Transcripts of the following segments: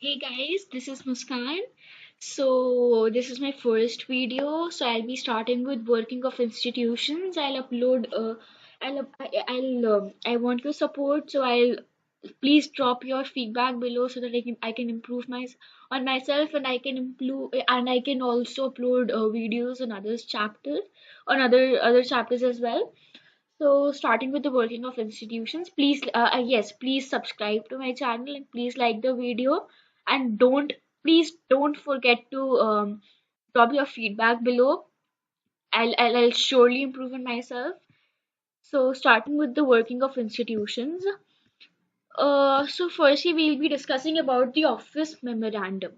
Hey guys, this is Muskan. So this is my first video. So I'll be starting with working of institutions. I'll upload. I want your support. So I'll please drop your feedback below so that I can improve on myself, and I can improve, and I can also upload videos on others chapters on other chapters as well. So, starting with the working of institutions, yes, please subscribe to my channel and please like the video, and please don't forget to drop your feedback below. I'll surely improve on myself. So, starting with the working of institutions. So firstly, we'll be discussing about the office memorandum.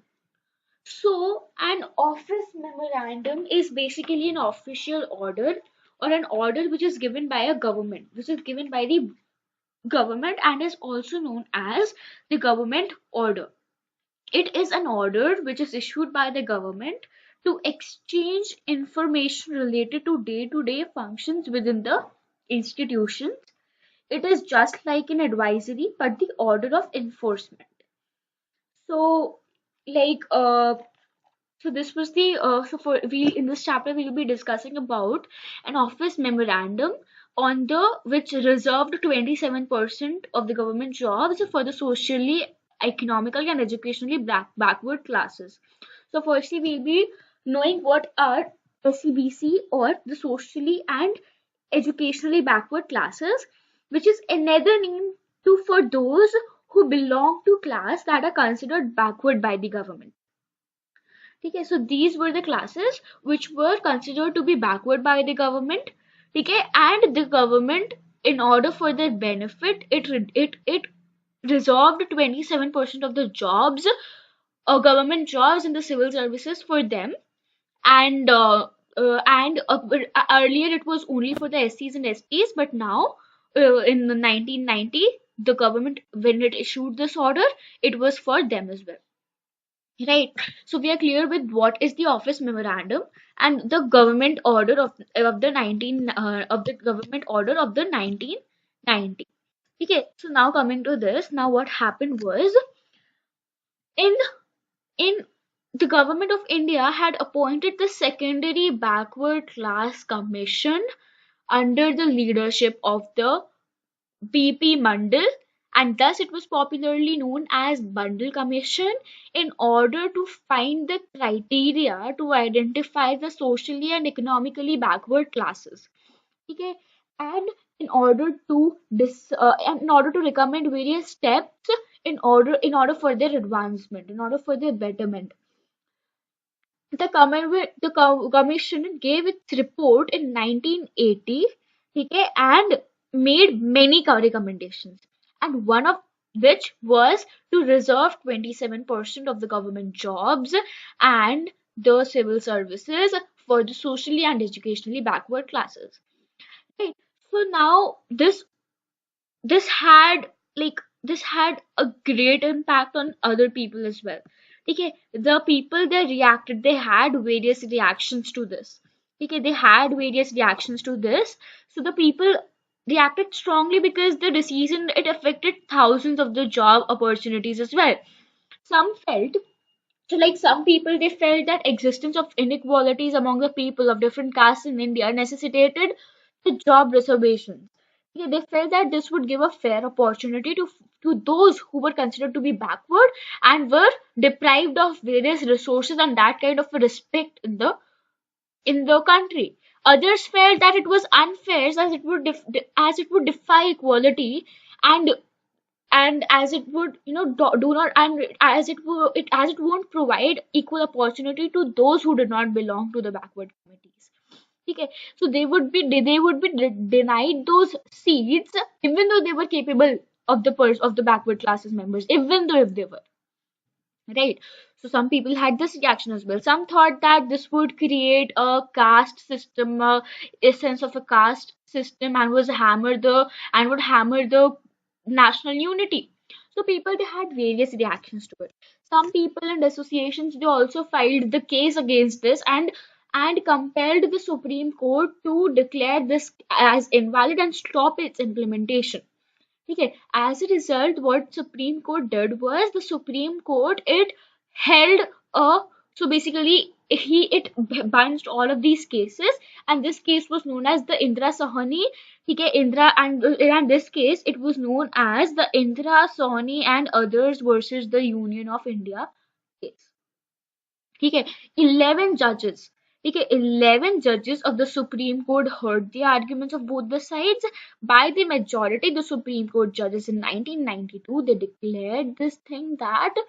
So, an office memorandum is basically an official order or an order which is given by a government, which is given by the government and is also known as the government order. It is an order which is issued by the government to exchange information related to day functions within the institutions. It is just like an advisory, but the order of enforcement. So, like, so this was the so for we in this chapter we will be discussing about an office memorandum on the which reserved 27% of the government jobs for the socially, economically, and educationally backward classes. So firstly we'll be knowing what are SCBC, or the socially and educationally backward classes, which is another name to for those who belong to class that are considered backward by the government. Okay, so these were the classes which were considered to be backward by the government. Okay, and the government, in order for their benefit, it reserved 27% of the jobs, government jobs in the civil services for them. And earlier it was only for the SCs and STs, but now, in the 1990, the government, when it issued this order, it was for them as well. Right. So we are clear with what is the office memorandum and the government order of the government order of the 1990. Okay. So now coming to this, now what happened was, in in the government of India had appointed the Secondary Backward Class Commission under the leadership of the B.P. Mandal, and thus it was popularly known as Bundle Commission, in order to find the criteria to identify the socially and economically backward classes. Okay, and in order to recommend various steps in order for their advancement, in order for their betterment. The commission gave its report in 1980, okay, and made many recommendations, and one of which was to reserve 27% of the government jobs and the civil services for the socially and educationally backward classes. Right. So now this had this had a great impact on other people as well. Okay, the people, they reacted, they had various reactions to this. Okay, they had various reactions to this. So the people reacted strongly because the decision, it affected thousands of the job opportunities as well. Some felt, so like some people, they felt that existence of inequalities among the people of different castes in India necessitated the job reservations. Yeah, they felt that this would give a fair opportunity to those who were considered to be backward and were deprived of various resources and that kind of a respect in the country. Others felt that it was unfair, as as it would defy equality, and as it would, do not, and as it won't provide equal opportunity to those who did not belong to the backward communities. Okay, so they would be denied those seats, even though they were capable of the backward classes members, even though if they were, right. So some people had this reaction as well. Some thought that this would create a caste system, a sense of a caste system, and would hammer the national unity. So people, they had various reactions to it. Some people and associations, they also filed the case against this, and compelled the Supreme Court to declare this as invalid and stop its implementation. ठीक है. As a result, what Supreme Court did was, the Supreme Court, it held a, so basically it bunched all of these cases, and this case was known as the Indira Sahani. ठीक है. Indira, and in this case it was known as the Indira Sahani and others versus the Union of India case. ठीक है. 11 judges, ठीक है, 11 judges of the Supreme Court heard the arguments of both the sides. By the majority, the Supreme Court judges in 1992, they declared this thing that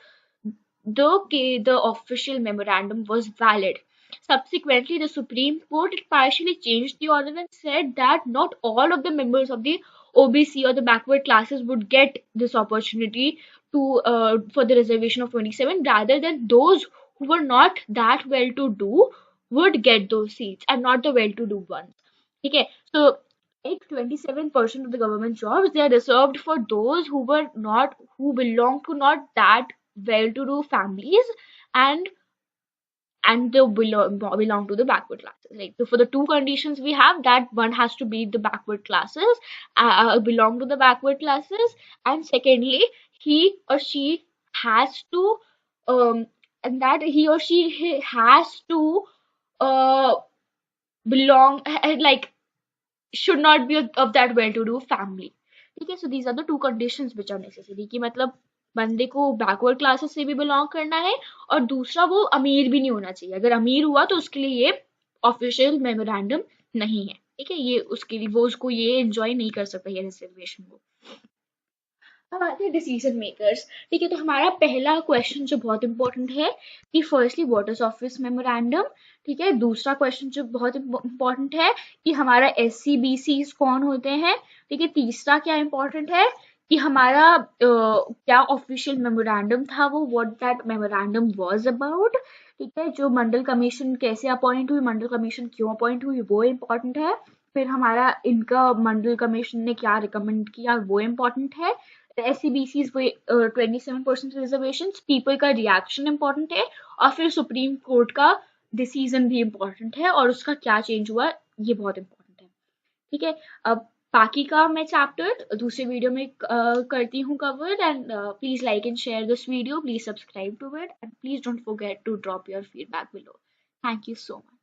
the official memorandum was valid. Subsequently, the Supreme Court partially changed the order and said that not all of the members of the OBC or the backward classes would get this opportunity to for the reservation of 27, rather than those who were not that well to do would get those seats and not the well to do ones. Okay, so like 27% of the government jobs, they are reserved for those who belong to not that well-to-do families, and they belong to the backward classes. Like, so for the two conditions we have, that one has to be the backward classes, belong to the backward classes, and secondly, he or she has to um and that he or she has to uh belong, like, should not be of that well-to-do family. ठीक है. So these are the two conditions which are necessary, कि मतलब बंदे को backward classes से भी belong करना है, और दूसरा वो अमीर भी नहीं होना चाहिए. अगर अमीर हुआ तो उसके लिए ये ऑफिशियल मेमोरेंडम नहीं है. ठीक है. ये उसके लिए, वो उसको ये एंजॉय नहीं कर सकता ये रिजर्वेशन को. अब आते हैं डिसीजन मेकर्स. ठीक है. तो हमारा पहला क्वेश्चन जो बहुत इंपॉर्टेंट है कि firstly what is office memorandum. ठीक है. दूसरा क्वेश्चन जो बहुत इंपॉर्टेंट है कि हमारा SCBC कौन होते हैं. ठीक है. तीसरा क्या इंपॉर्टेंट है कि हमारा क्या ऑफिशियल मेमोरेंडम था, वो what that memorandum was about. ठीक है. जो मंडल कमीशन कैसे अपॉइंट हुई, मंडल कमीशन क्यों अपॉइंट हुई, वो इम्पोर्टेंट है. फिर हमारा इनका मंडल कमीशन ने क्या रिकमेंड किया, वो इम्पोर्टेंट है. SCBC's 27% रिजर्वेशन, पीपल का रिएक्शन इम्पोर्टेंट है, और फिर सुप्रीम कोर्ट का डिसीजन भी इम्पोर्टेंट है, और उसका क्या चेंज हुआ ये बहुत इम्पोर्टेंट है. ठीक है. अब बाकी का मैं चैप्टर दूसरे वीडियो में करती हूँ cover. And please like and share this video, please subscribe to it, and please don't forget to drop your feedback below. Thank you so much.